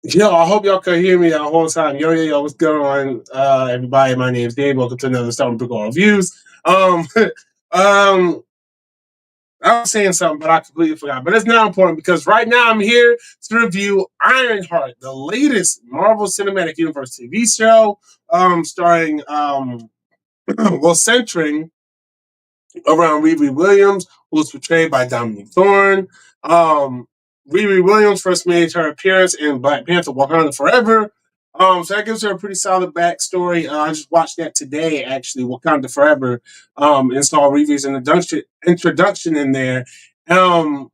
Yo, I hope y'all could hear me the whole time. Yo, what's going on, everybody? My name is Dave. Welcome to another Start with BrickWall Reviews. Um, I was saying something, but I completely forgot. But it's not important because right now I'm here to review IronHeart, the latest Marvel Cinematic Universe TV show, starring, centering around Riri Williams, who was portrayed by Dominique Thorne. Um, Riri Williams first made her appearance in Black Panther: Wakanda Forever. So that gives her a pretty solid backstory. I just watched that today, actually, Wakanda Forever, and saw Riri's introduction in there. Um,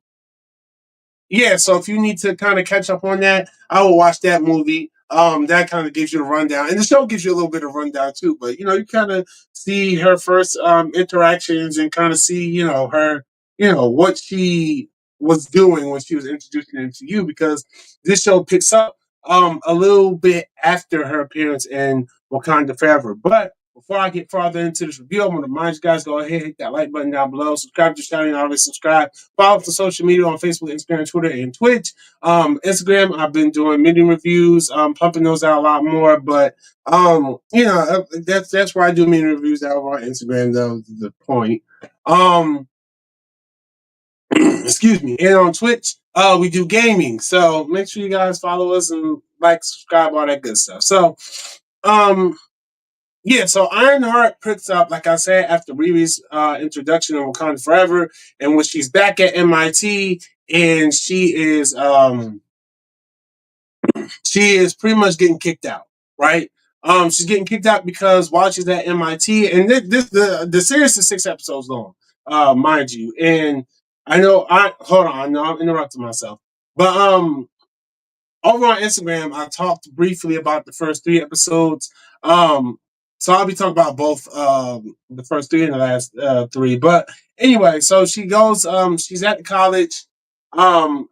yeah, so if you need to kind of catch up on that, I will watch that movie. That kind of gives you a rundown, and the show gives you a little bit of rundown too. But you kind of see her first interactions and kind of see her, what she was doing when she was introducing it to you, because this show picks up a little bit after her appearance in Wakanda Forever. But before I get farther into this review, I'm going to remind you guys, go ahead, hit that like button down below, subscribe to the channel, already subscribe. Follow us on social media on Facebook, Instagram, Twitter, and Twitch. Instagram, I've been doing mini reviews, pumping those out a lot more. But that's why I do mini reviews out on Instagram. Though the point. Excuse me. And on Twitch, we do gaming. So make sure you guys follow us and like, subscribe, all that good stuff. So, um, yeah, so Ironheart picks up, like I said, after Riri's introduction in Wakanda Forever, and when she's back at MIT, and she is pretty much getting kicked out, right? She's getting kicked out because while she's at MIT, and the series is 6 episodes long, mind you, and I hold on, I know I'm interrupting myself, but over on Instagram, I talked briefly about the first 3 episodes. Um, so I'll be talking about both the first three and the last three. But anyway, so she's at the college. Um,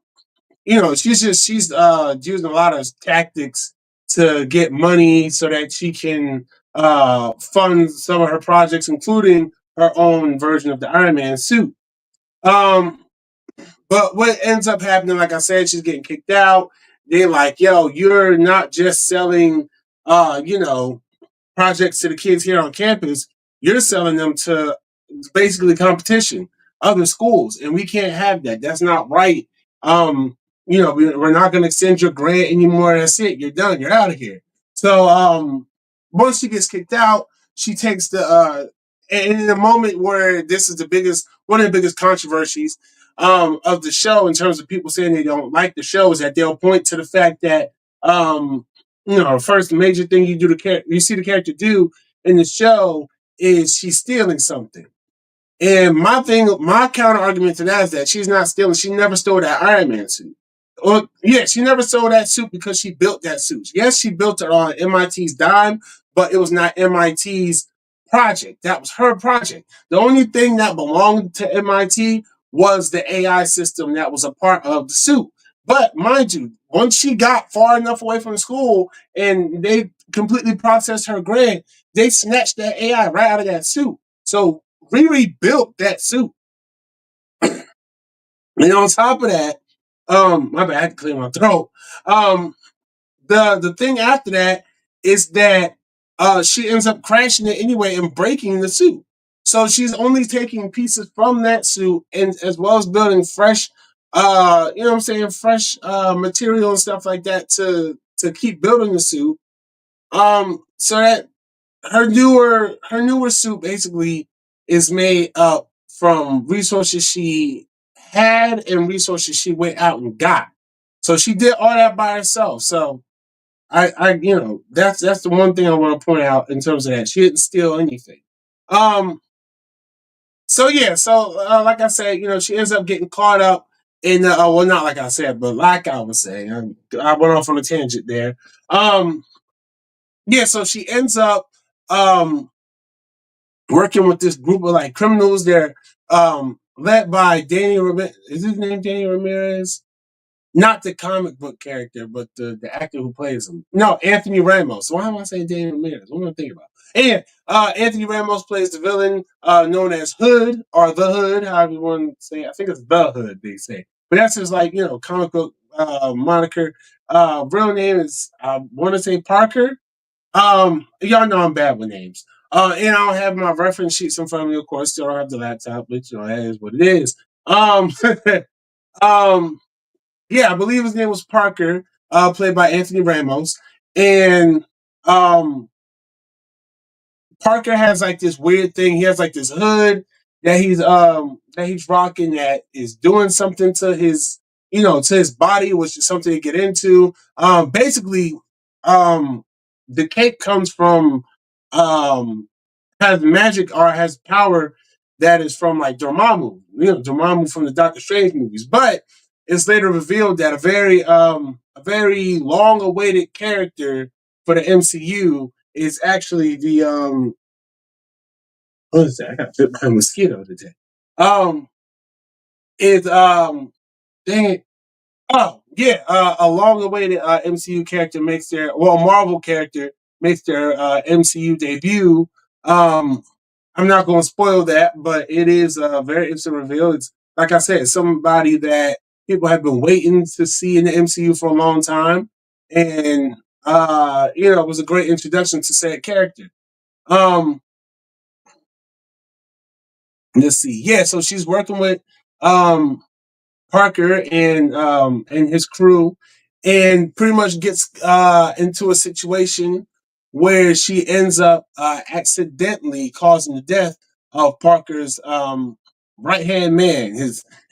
she's using a lot of tactics to get money so that she can fund some of her projects, including her own version of the Iron Man suit. Um, but what ends up happening, like I said, she's getting kicked out. They're like, yo, you're not just selling, uh, you know, projects to the kids here on campus. You're selling them to basically competition, other schools, and we can't have that. That's not right. We're not going to extend your grant anymore. That's it. You're done. You're out of here. So, once she gets kicked out, she takes and in a moment where this is one of the biggest controversies of the show in terms of people saying they don't like the show, is that they'll point to the fact that first major thing you see the character do in the show is she's stealing something. And my counter argument to that is that she's not stealing. She never stole that Iron Man suit. Or yeah, she never stole that suit because she built that suit. Yes, she built it on MIT's dime, but it was not MIT's project. That was her project. The only thing that belonged to MIT was the AI system that was a part of the suit. But mind you, once she got far enough away from the school and they completely processed her grant, they snatched that AI right out of that suit. So Riri built that suit. And on top of that, my bad, I had to clear my throat. Um, the thing after that is that she ends up crashing it anyway and breaking the suit. So she's only taking pieces from that suit and as well as building fresh, fresh material and stuff like that to keep building the suit. So that her newer suit basically is made up from resources she had and resources she went out and got. So she did all that by herself. So that's the one thing I want to point out in terms of that. She didn't steal anything. Um, so yeah, like I said, she ends up getting caught up in well, not like I said, but like I was saying, I went off on a tangent there. Um, yeah, so she ends up um working with this group of like criminals. They're led by Danny Ramirez. Is his name Danny Ramirez? Not the comic book character, but the actor who plays him. No, Anthony Ramos. Why am I saying Danny Ramirez? What am I thinking about? And Anthony Ramos plays the villain known as Hood, or the Hood, however you want to say it. I think it's the Hood, they say. But that's his, like, comic book moniker. Real name is I want to say Parker. Y'all know I'm bad with names. And I don't have my reference sheets in front of me, of course. Still don't have the laptop, but that is what it is. Um, yeah, I believe his name was Parker, played by Anthony Ramos, and um, Parker has like this weird thing. He has like this hood that he's rocking that is doing something to his to his body, which is something to get into. Basically, um, the cape comes from has magic or has power that is from like Dormammu, Dormammu from the Doctor Strange movies. But it's later revealed that a very long awaited character for the MCU is actually the what is that? I got bit by a mosquito today. Is dang it. Oh, yeah, a long-awaited MCU character makes their well, a Marvel character makes their MCU debut. Um, I'm not going to spoil that, but it is a very interesting reveal. It's like I said, somebody that people have been waiting to see in the MCU for a long time, and it was a great introduction to said character. Um, let's see, yeah, so she's working with um Parker and his crew, and pretty much gets into a situation where she ends up accidentally causing the death of Parker's right hand man,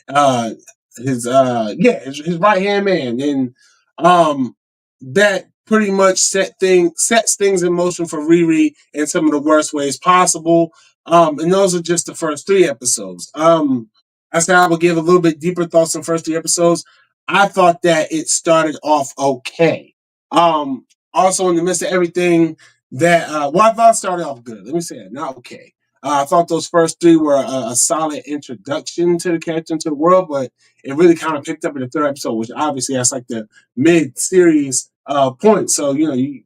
uh, his right hand man, and that pretty much sets things in motion for Riri in some of the worst ways possible. And those are just the first three episodes. I said I would give a little bit deeper thoughts on the first three episodes. I thought that it started off okay. Um, Also, in the midst of everything I thought it started off good. Let me say it, not okay. I thought those first three were a solid introduction to the character into the world, but it really kind of picked up in the third episode, which obviously that's like the mid-series point. So like you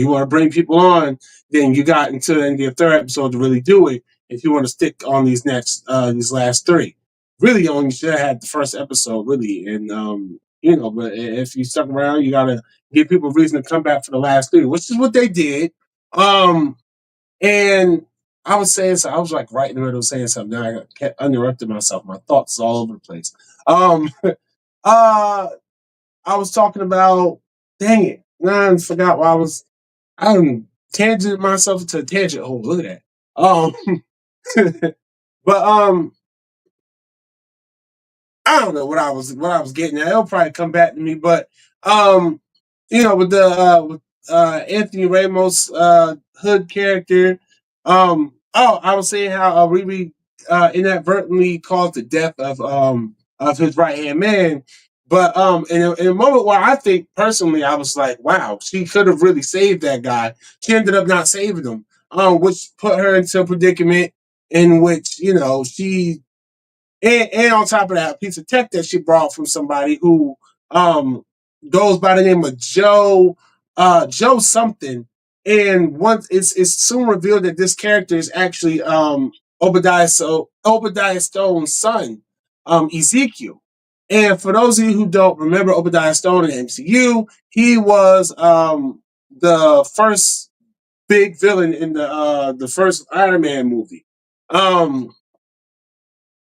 want to bring people on, then you got until the end of the third episode to really do it. If you want to stick on these last three, really, you only should have had the first episode, really, and but if you stuck around, you gotta give people a reason to come back for the last three, which is what they did. Um, and I was saying, so I was like right in the middle of saying something. Then I kept uninterrupting myself. My thoughts all over the place. Uh, I was talking about. Dang it! Nah, I forgot why I was. I tangented myself into a tangent hole. Look at that. But I don't know what I was getting at. It'll probably come back to me, but um, with the Anthony Ramos Hood character, I was saying how Riri inadvertently caused the death of his right hand man, but in a moment where I think personally I was like, wow, she could have really saved that guy. She ended up not saving him, which put her into a predicament in which she and on top of that, a piece of tech that she brought from somebody who um goes by the name of Joe something. And once it's soon revealed that this character is actually Obadiah Stone's son, Ezekiel. And for those of you who don't remember Obadiah Stone in the MCU, he was the first big villain in the first Iron Man movie. Um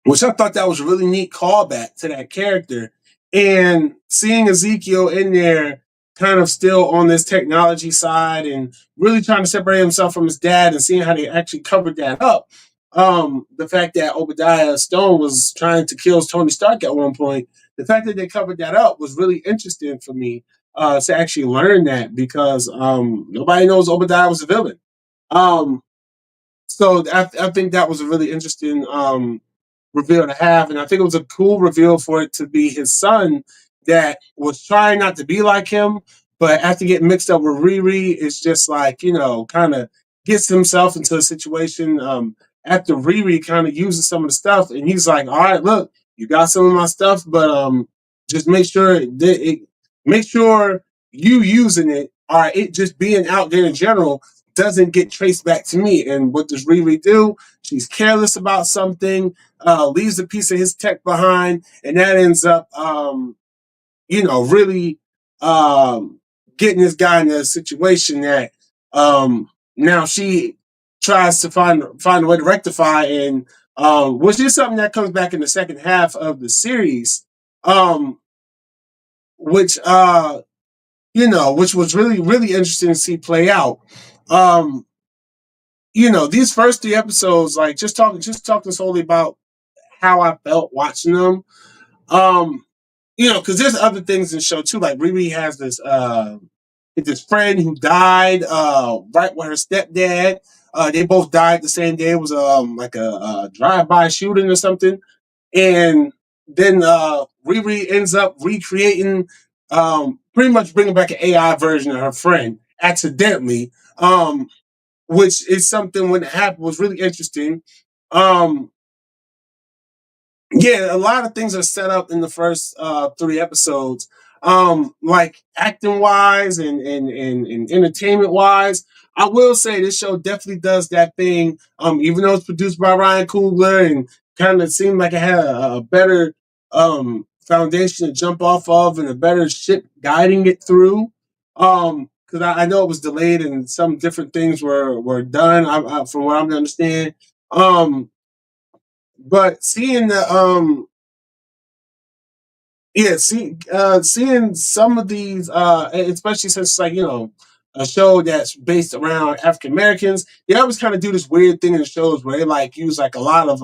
which I thought that was a really neat callback to that character. And seeing Ezekiel in there, kind of still on this technology side and really trying to separate himself from his dad, and seeing how they actually covered that up. The fact that Obadiah Stone was trying to kill Tony Stark at one point, the fact that they covered that up was really interesting for me to actually learn that, because nobody knows Obadiah was a villain. Um, so I think that was a really interesting reveal to have. And I think it was a cool reveal for it to be his son that was trying not to be like him, but after getting mixed up with Riri, it's just like, kind of gets himself into a situation after Riri kind of uses some of the stuff. And he's like, all right, look, you got some of my stuff, but just make sure you using it, or it just being out there in general doesn't get traced back to me. And what does Riri do? She's careless about something, leaves a piece of his tech behind, and that ends up, really um, getting this guy in a situation that now she tries to find a way to rectify, and which is something that comes back in the second half of the series, um, which which was really really interesting to see play out. Um, these first three episodes, like just talking solely about how I felt watching them. Um, because there's other things in the show too. Like Riri has this friend who died right with her stepdad. They both died the same day. It was like a drive-by shooting or something. And then Riri ends up recreating, pretty much bringing back an AI version of her friend accidentally, which is something when it happened was really interesting. Um, yeah, a lot of things are set up in the first three episodes. Like acting wise and entertainment wise. I will say this show definitely does that thing. Even though it's produced by Ryan Coogler and kind of seemed like it had a better foundation to jump off of and a better ship guiding it through. Because I know it was delayed and some different things were done. From what I'm understand. But seeing the yeah, seeing some of these, especially since it's like a show that's based around African Americans, they always kind of do this weird thing in the shows where they like use like a lot of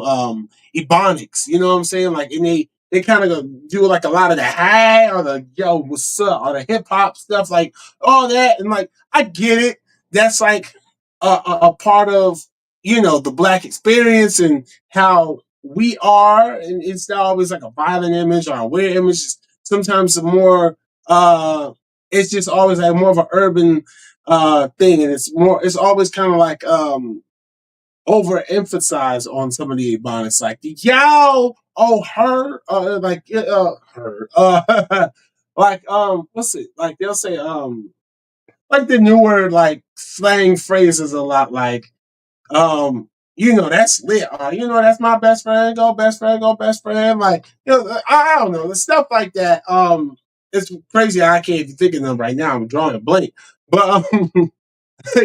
ebonics. You know what I'm saying? Like, and they kind of do like a lot of the hi or the yo what's up or the hip hop stuff, like all that, and like I get it. That's like a part of the black experience and how we are, and it's not always like a violent image or a weird image. Sometimes the more it's just always like more of an urban thing, and it's always kind of like overemphasized on some of the ebonics, like the yo, oh her, like her, like what's it like? They'll say like the newer like slang phrases a lot, like that's lit. That's my best friend. Go best friend. Go best friend. Like, I don't know the stuff like that. It's crazy. I can't even think of them right now. I'm drawing a blank. But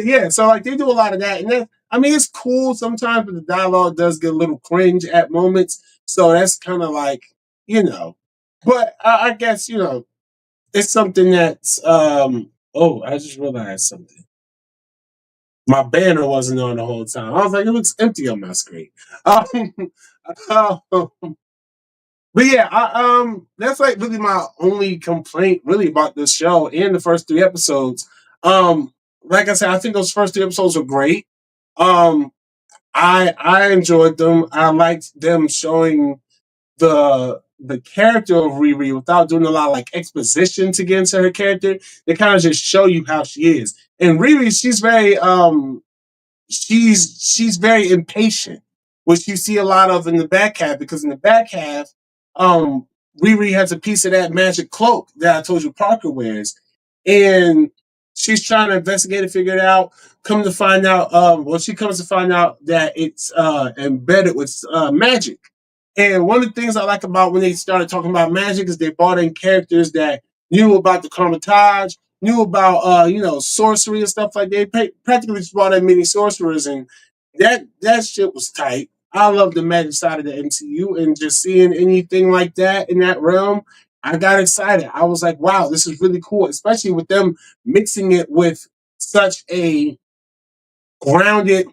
yeah. So like they do a lot of that, and I mean it's cool sometimes, but the dialogue does get a little cringe at moments. So that's kind of like you know. But I guess it's something that's. Oh, I just realized something. My banner wasn't on the whole time. I was like, it looks empty on my screen. Um, but yeah, that's like really my only complaint really about this show and the first three episodes. Like I said, I think those first three episodes were great. Um, I enjoyed them. I liked them showing the character of Riri without doing a lot of like exposition to get into her character. They kind of just show you how she is. And Riri, she's very impatient, which you see a lot of in the back half, because in the back half, um, Riri has a piece of that magic cloak that I told you Parker wears, and she's trying to investigate and figure it out. Come to find out, she comes to find out that it's embedded with magic. And one of the things I like about when they started talking about magic is they brought in characters that knew about the Carmitage, knew about sorcery and stuff like that. They practically just brought in many sorcerers, and that shit was tight. I love the magic side of the MCU, and just seeing anything like that in that realm, I got excited. I was like, wow, this is really cool, especially with them mixing it with such a grounded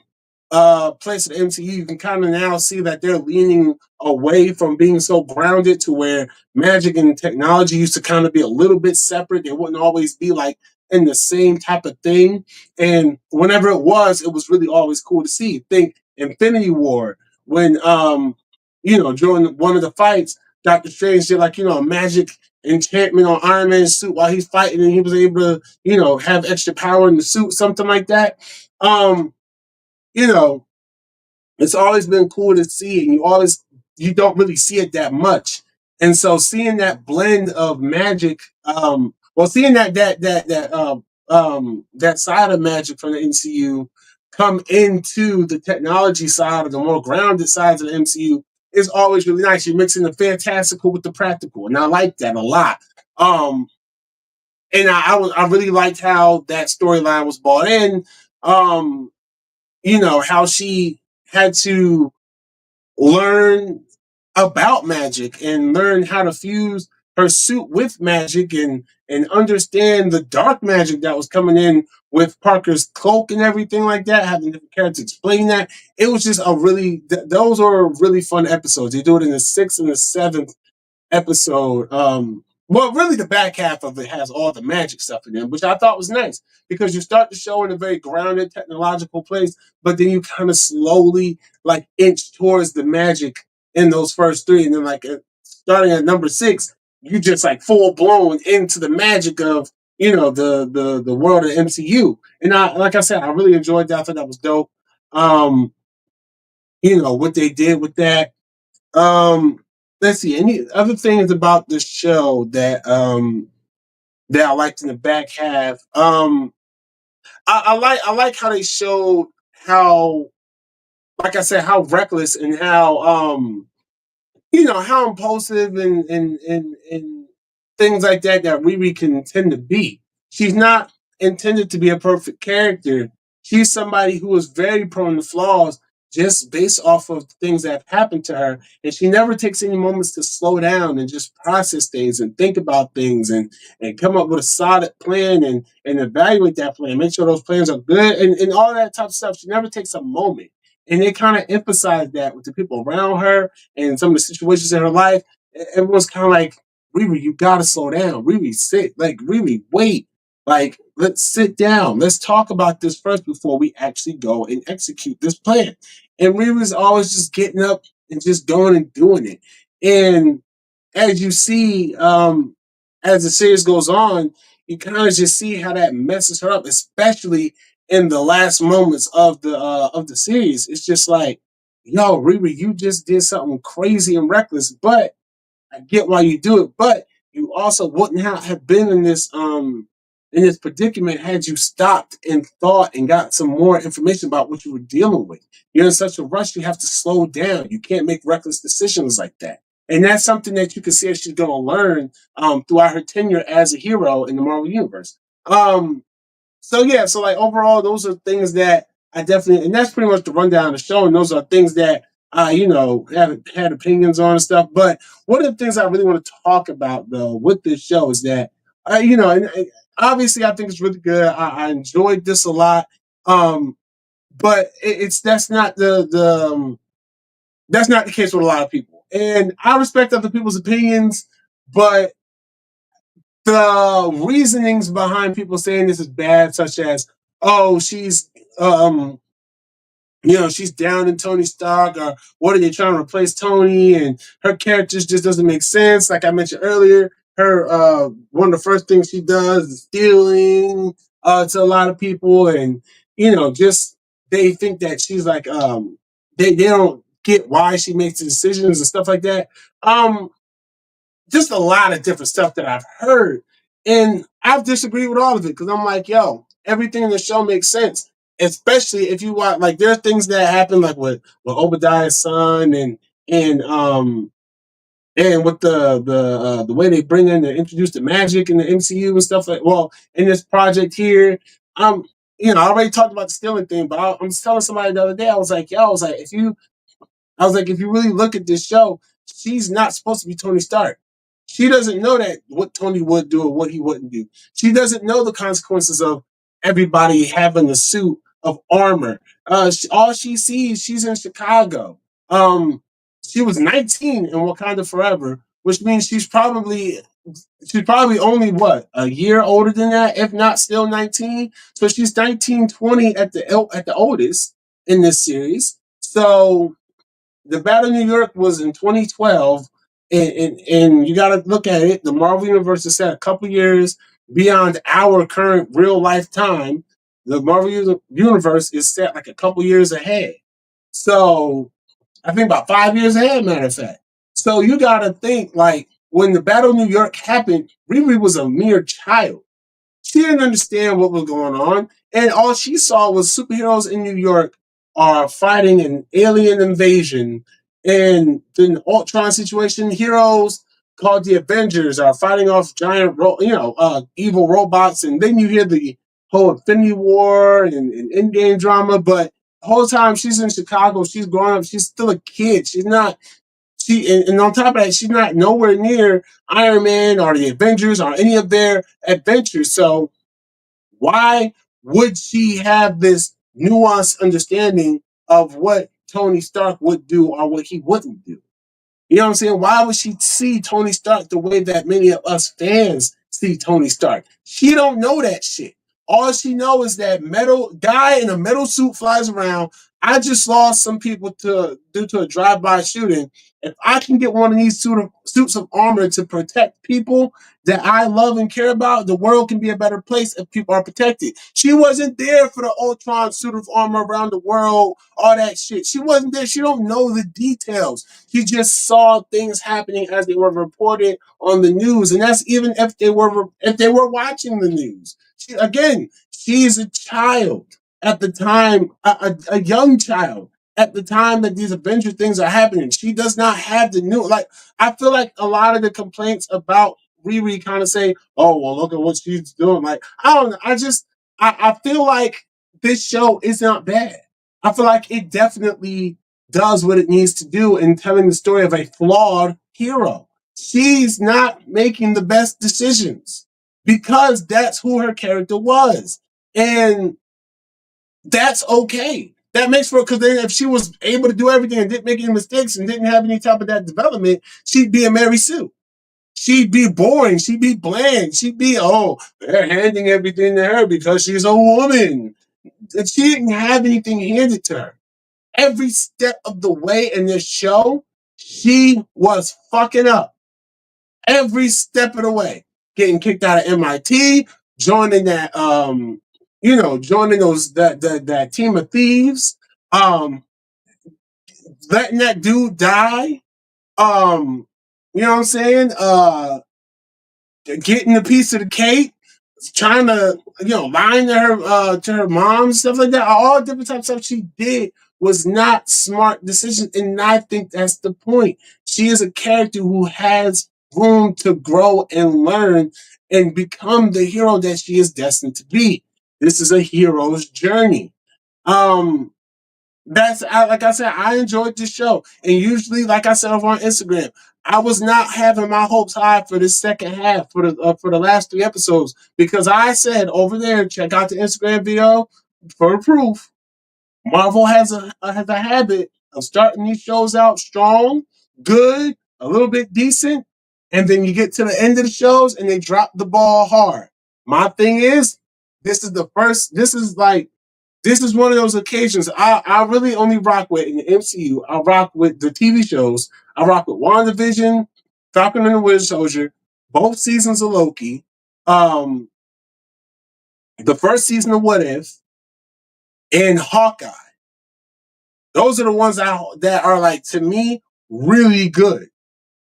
place at MCU. You can kind of now see that they're leaning away from being so grounded to where magic and technology used to kind of be a little bit separate. They wouldn't always be like in the same type of thing. And whenever it was really always cool to see. Think Infinity War when during one of the fights, Doctor Strange did like a magic enchantment on Iron Man's suit while he's fighting, and he was able to have extra power in the suit, something like that. Um, you know, it's always been cool to see, and you don't really see it that much. And so seeing that blend of magic, seeing that that side of magic from the MCU come into the technology side or the more grounded sides of the MCU is always really nice. You're mixing the fantastical with the practical, and I like that a lot. Um, and I really liked how that storyline was brought in. Um, how she had to learn about magic and learn how to fuse her suit with magic and understand the dark magic that was coming in with Parker's cloak and everything like that, having different characters explain that. It was just a really those are really fun episodes. They do it in the sixth and the seventh episode. Well, really, the back half of it has all the magic stuff in it, which I thought was nice because you start the show in a very grounded technological place, but then you kind of slowly like inch towards the magic in those first three, and then like starting at number six, you just like full blown into the magic of the world of MCU. And I, like I said, I really enjoyed that. I thought that was dope. Um, what they did with that. Um, let's see. Any other things about the show that I liked in the back half? I like how they showed how, like I said, how reckless and how how impulsive and things like that Riri can tend to be. She's not intended to be a perfect character. She's somebody who is very prone to flaws just based off of things that have happened to her. And she never takes any moments to slow down and just process things and think about things and come up with a solid plan and evaluate that plan, make sure those plans are good and all that type of stuff. She never takes a moment. And they kind of emphasize that with the people around her and some of the situations in her life. Everyone's kind of like, Riri, you gotta slow down. Riri, sit. Like, Riri, wait. Like, let's sit down. Let's talk about this first before we actually go and execute this plan. And Riri's always just getting up and just going and doing it. And as you see, as the series goes on, you kind of just see how that messes her up, especially in the last moments of the series. It's just like, yo, Riri, you just did something crazy and reckless, but I get why you do it, but you also wouldn't have been in this predicament had you stopped and thought and got some more information about what you were dealing with. You're in such a rush, you have to slow down. You can't make reckless decisions like that. And that's something that you can see she's going to learn throughout her tenure as a hero in the Marvel Universe. So yeah, so like overall, those are things that I definitely, and that's pretty much the rundown of the show. And those are things that I, have had opinions on and stuff. But one of the things I really want to talk about though with this show is that, and obviously I think it's really good. I enjoyed this a lot. But it's that's not the case with a lot of people, and I respect other people's opinions, but the reasonings behind people saying this is bad, such as, oh, um, she's down in Tony Stark, or what are they trying to replace Tony? And her character just doesn't make sense. Like I mentioned earlier, her one of the first things she does is stealing to a lot of people, and just they think that she's like they don't get why she makes the decisions and stuff like that. Just a lot of different stuff that I've heard. And I've disagreed with all of it because I'm like, yo, everything in the show makes sense. Especially if you watch, like, there are things that happen, like with Obadiah's son and with the way they bring in and introduce the magic in the MCU and stuff like. Well, in this project here, um, I already talked about the stealing thing, but I'm just telling somebody the other day, I was like, if you really look at this show, she's not supposed to be Tony Stark. She doesn't know that what Tony would do or what he wouldn't do. She doesn't know the consequences of everybody having a suit of armor. All she sees, she's in Chicago. She was 19 in Wakanda Forever, which means she's probably only what, a year older than that, if not still 19. So she's 19, 20 at the oldest in this series. So the Battle of New York was in 2012, and you got to look at it. The Marvel Universe is set a couple years beyond our current real life time. The Marvel Universe is set like a couple years ahead. So I think about 5 years ahead, matter of fact. So you got to think like when the Battle of New York happened, Riri was a mere child. She didn't understand what was going on, and all she saw was superheroes in New York are fighting an alien invasion, and the Ultron situation, heroes called the Avengers are fighting off giant, evil robots, and then you hear the whole Infinity War and Endgame drama. But the whole time she's in Chicago, she's growing up, she's still a kid. She's not and on top of that, she's not nowhere near Iron Man or the Avengers or any of their adventures. So why would she have this nuanced understanding of what Tony Stark would do or what he wouldn't do? You know what I'm saying? Why would she see Tony Stark the way that many of us fans see Tony Stark? She don't know that shit. All she knows is that metal guy in a metal suit flies around. I just lost some people to due to a drive-by shooting. If I can get one of these suits of armor to protect people that I love and care about, the world can be a better place if people are protected. She wasn't there for the Ultron suit of armor around the world, all that shit. She wasn't there. She don't know the details. She just saw things happening as they were reported on the news, and that's even if they were watching the news. She's a child at the time, a young child at the time that these Avenger things are happening. She does not have the new like. I feel like a lot of the complaints about Riri kind of say, "Oh, well, look at what she's doing." Like, I don't know. I feel like this show is not bad. I feel like it definitely does what it needs to do in telling the story of a flawed hero. She's not making the best decisions because that's who her character was. And that's okay. That makes for because then if she was able to do everything and didn't make any mistakes and didn't have any type of that development, she'd be a Mary Sue. She'd be boring. She'd be bland. She'd be, oh, they're handing everything to her because she's a woman. And she didn't have anything handed to her. Every step of the way in this show, she was fucking up. Every step of the way. Getting kicked out of MIT, joining joining that team of thieves, um, letting that dude die. You know what I'm saying? Getting a piece of the cake, trying to, lying to her mom, stuff like that. All different types of stuff she did was not smart decisions. And I think that's the point. She is a character who has room to grow and learn and become the hero that she is destined to be. This is a hero's journey. Um, like I said, I enjoyed this show, and usually, like I said over on Instagram, I was not having my hopes high for this second half for the last 3 episodes because I said over there, check out the Instagram video for proof. Marvel has a habit of starting these shows out strong, good, a little bit decent, and then you get to the end of the shows and they drop the ball hard. My thing is, this is the first. This is one of those occasions I really only rock with in the MCU. I rock with the TV shows. I rock with WandaVision, Falcon and the Winter Soldier, both seasons of Loki, um, the first season of What If, and Hawkeye. Those are the ones that are like to me really good,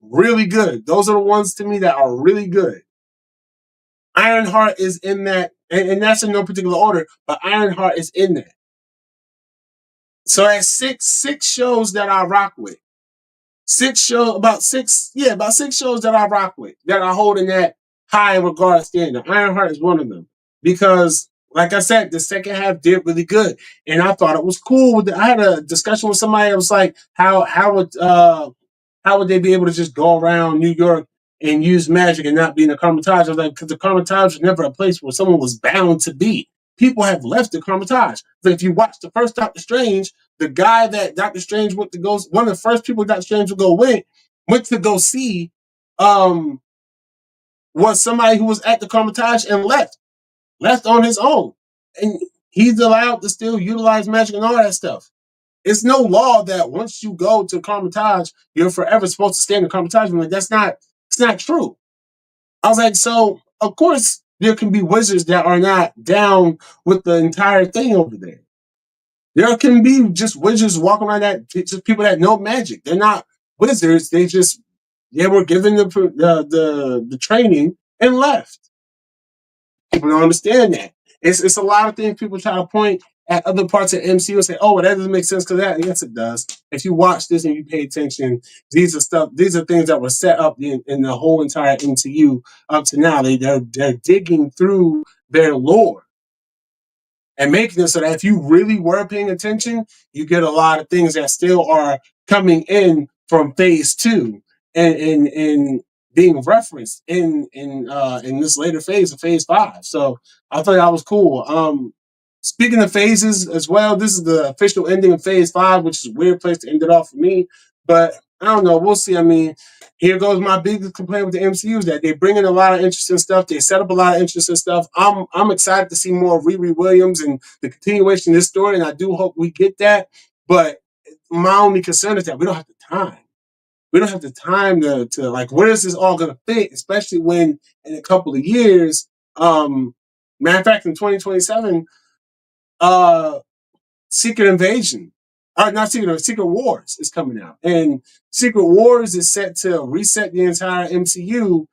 really good. Those are the ones to me that are really good. IronHeart is in that, and that's in no particular order, but IronHeart is in that. So that's six shows that I rock with. About six shows that I rock with that I hold in that high regard standard. Ironheart is one of them because, like I said, the second half did really good, and I thought it was cool. I had a discussion with somebody that was like, how would they be able to just go around New York and use magic and not be in the Carmitage? I was like, because the Carmitage was never a place where someone was bound to be. People have left the Carmitage. So if you watch the first Doctor Strange, the guy that Doctor Strange went to go, one of the first people Doctor Strange went to go see, um, was somebody who was at the Carmitage and left on his own, and he's allowed to still utilize magic and all that stuff. It's no law that once you go to Carmitage, you're forever supposed to stay in the Carmitage. I'm like, it's not true. I was like, so of course there can be wizards that are not down with the entire thing over there. There can be just wizards walking around that just people that know magic. They're not wizards. They were given the training and left. People don't understand that. It's a lot of things people try to point at other parts of MCU and say, "Oh, well, that doesn't make sense because that." Yes, it does. If you watch this and you pay attention, these are things that were set up in the whole entire MCU up to now. They're digging through their lore and making it so that if you really were paying attention, you get a lot of things that still are coming in from phase two and being referenced in this later phase of phase five. So I thought that was cool. Speaking of phases as well, this is the official ending of phase five, which is a weird place to end it off for me. But I don't know. We'll see. I mean, here goes my biggest complaint with the MCU is that they bring in a lot of interesting stuff. They set up a lot of interesting stuff. I'm excited to see more of Riri Williams and the continuation of this story, and I do hope we get that. But my only concern is that we don't have the time. We don't have the time to like where is this all gonna fit, especially when in a couple of years, matter of fact in 2027, uh Secret Invasion, not Secret Wars is coming out, and Secret Wars is set to reset the entire MCU.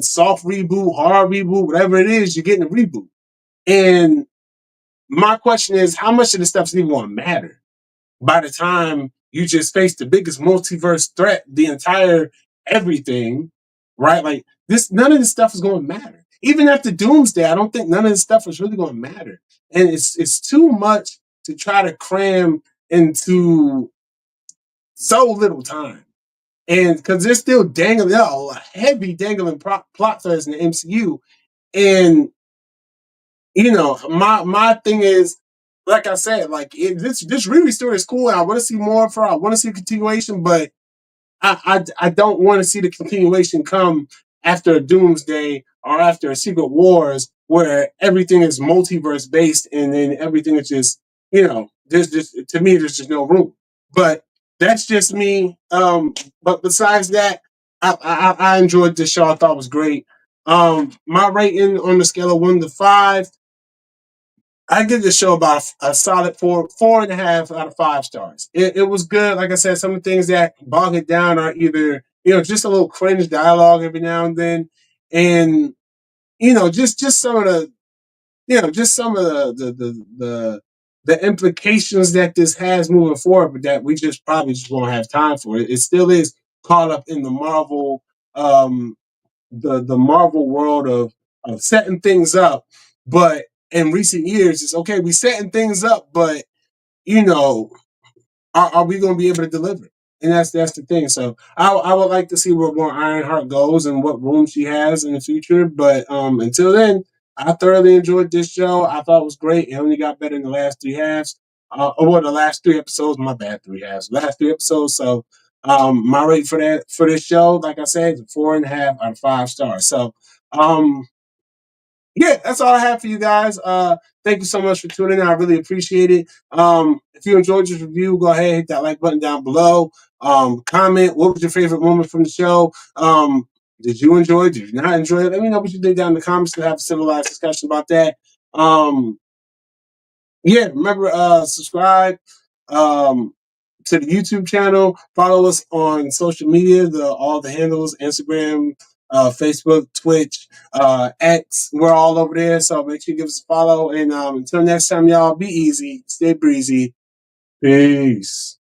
Soft reboot, hard reboot, whatever it is, you're getting a reboot. And my question is, how much of this stuff's even going to matter by the time you just face the biggest multiverse threat, the entire everything, right? Like this, none of this stuff is going to matter. Even after Doomsday, I don't think none of this stuff is really going to matter, and it's too much to try to cram into so little time. And because they're still dangling, heavy dangling plot threads in the MCU. And, my thing is, like I said, like this Riri story is cool. And I want to see more of her. I want to see a continuation, but I don't want to see the continuation come after a Doomsday or after a Secret Wars where everything is multiverse based and then everything is just, there's just to me there's just no room. But that's just me. But besides that, I enjoyed this show. I thought it was great. My rating on the scale of 1 to 5, I give this show about a solid 4.5 out of 5 stars. It was good. Like I said, some of the things that bog it down are either, just a little cringe dialogue every now and then. And, just some of the, just some of the implications that this has moving forward, but that we just probably just won't have time for. It still is caught up in the Marvel, the Marvel world of setting things up, but in recent years, it's okay. We setting things up, but you know, are we going to be able to deliver? And that's the thing. So I would like to see where more Ironheart goes and what room she has in the future. But until then, I thoroughly enjoyed this show. I thought it was great. It only got better in the last three halves. Or the last three episodes. My bad, three halves. Last three episodes. So my rate for this show, like I said, is 4.5 out of 5 stars. So yeah, that's all I have for you guys. Thank you so much for tuning in. I really appreciate it. If you enjoyed this review, go ahead, hit that like button down below. Comment what was your favorite moment from the show. Did you enjoy it? Did you not enjoy it? Let me know what you think down in the comments to have a civilized discussion about that. Um, yeah, remember subscribe to the YouTube channel. Follow us on social media, all the handles, Instagram, Facebook, Twitch, X. We're all over there, so make sure you give us a follow. And until next time, y'all, be easy, stay breezy. Peace.